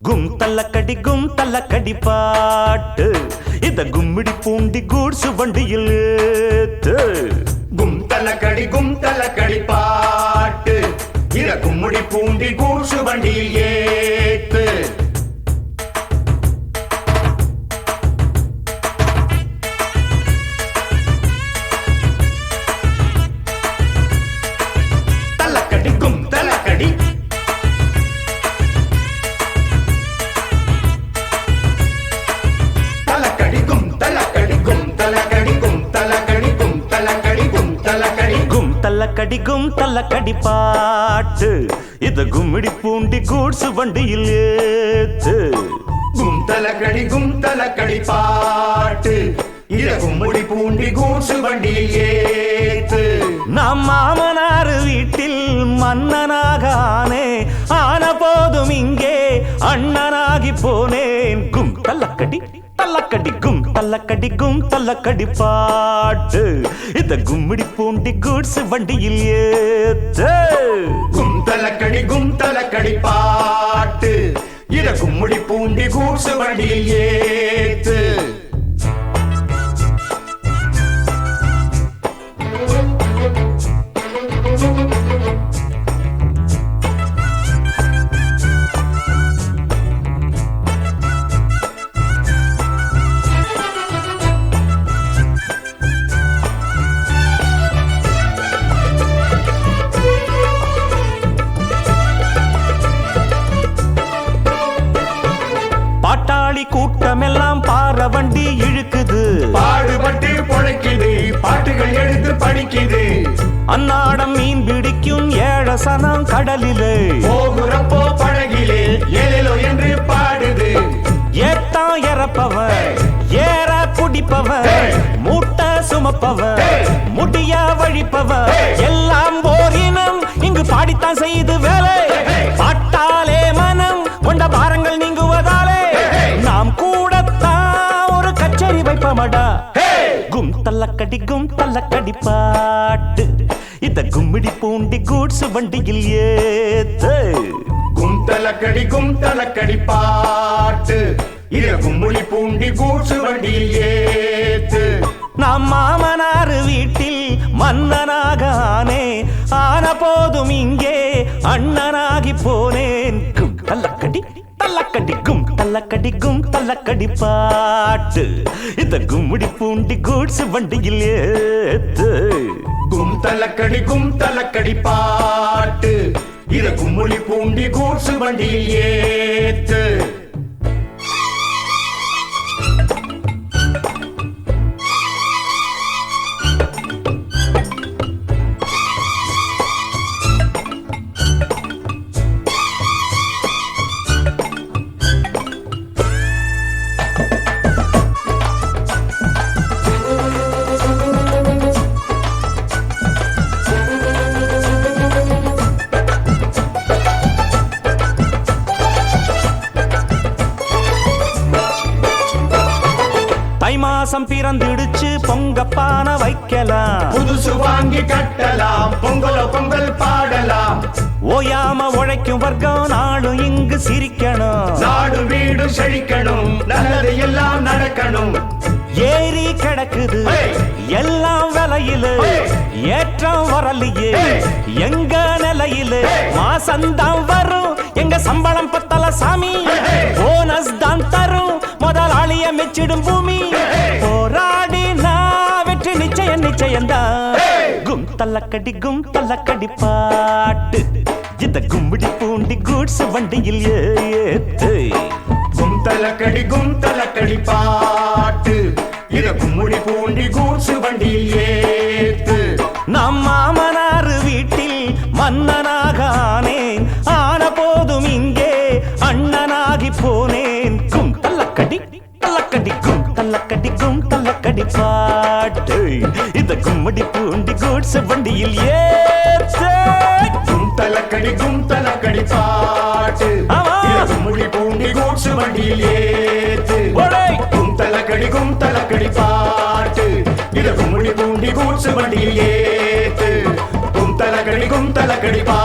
கும் தல்ல கடி பாட்டு இத கும்மிடி பூண்டி கூட்ஸ் வண்டியில் ஏத்து. கும் தல்ல கடி பாட்டு இத கும்மிடி பூண்டி கூட்ஸ் வண்டியில் ஏத்து. தல்லக்கடி கும் தல்லக்கடி கும் தல்ல கடி பாட்டு இத கும்மிடி பூண்டி கூட்ஸ் வண்டியில் ஏத்து. கும் தல்ல கடி பாட்டு இத கும்மிடி பூண்டி கூட்ஸ் வண்டியில் ஏத்து. நம் மாமனார் வீட்டில் மன்னனாக ஆனே ஆன போதும் இங்கே அண்ணனாகி போனேன். கும் தல்லக்கடி கும் தல்லக்கடி பாட்டு இத கும்மிடி பூண்டி கூட்ஸ் வண்டியில் ஏத்து. கும் தல்லக்கடி பாட்டு இத கும்மிடி பூண்டி கூட்ஸ் வண்டியில் ஏத்து. பாட்டாளி கூட்டமெல்லாம் பாற வண்டி இழுக்குது, பாடுபட்டு பொழைக்குது, பாட்டுகள் எடுத்து படிக்குது. அன்னாடம் மீன் பிடிக்கும் ஏழசனம் கடலிலே போகுறப்போ படகிலே ஏலேலோ என்று பாடுது. ஏத்தா எறப்பவன் ஏற குடிப்பவன் மூட்டை சுமப்பவன் முடிய வழிப்பவன் எல்லாம் போரினம் இங்கு பாடித்தான் செய்து வேலை. பாட்டாலே மனம் கொண்ட பாரங்கள் நீங்குவதாலே நாம் கூடத்தான் ஒரு கச்சேரி வைப்பமடா. கும் தல்லக்கடி பாட்டு இத கும்மிடி பூண்டி கூட்ஸ் வண்டியில் ஏத்து. கும் தல்லக்கடி பாட்டு இத கும்மிடி பூண்டி கூட்ஸ் வண்டியில் ஏத்து. நம் மாமனார் வீட்டில் மன்னனாக ஆனே ஆன போதும் இங்கே அண்ணனாகி போனேன். கும் கும் தல்லக்கடி பாட்டு இத கும்மிடி பூண்டி கூட்ஸ் வண்டியில் ஏத்து. கும் தல்லக்கடி பாட்டு இத கும்மிடி பூண்டி கூட்ஸ் வண்டியில் ஏத்து. தை மாசம் பிறந்திடுச்சு பொங்கப்பான வைக்கலாம், புதுசு வாங்கி கட்டலாம், பொங்கல் பாடலாம். ஓயாம உழைக்கும் வர்க்கம் நாளும் இங்கு சிரிக்கணும், நாடு வீடு செழிக்கணும், நல்லது எல்லாம் நடக்கணும். ஏறி கிடக்குது எல்லாம் விலையில ஏற்றம் வரலையே எங்க நிலையில. மாசந்தான் வரும் எங்க சம்பளம் பத்தல சாமி, போனஸ் தான் தரும் முதலாளிய மெச்சிடும் பூமி. போராடி நான் வெற்றி நிச்சயம்தான். கும் தல்லக்கடி பாட்டு இத கும்மிடி பூண்டி கூட்ஸ் வண்டியில் ஏத்து. கும் தல்லக்கடி பாட்டு இத கும்மிடி பூண்டி கூட்ஸ் வண்டியில் ஏத்து. நம் மாமனார் வீட்டில் மன்னனாக ஆனேன் ஆன போதும் இங்கே அண்ணனாகி போனேன். கும் தல்லக்கடி பாட்டு இத கும்மிடி பூண்டி கூட்ஸ் வண்டியில் ஏத்து. கும் தல்லக்கடி பாட்டு இத கும்மிடி பூண்டி கூட்ஸ் வண்டியில் ஏத்து. கும் தல்லக்கடி பாட்டு இத கும்மிடி பூண்டி கூட்ஸ் வண்டியில் ஏத்து. கும் தல்லக்கடி பாட்டு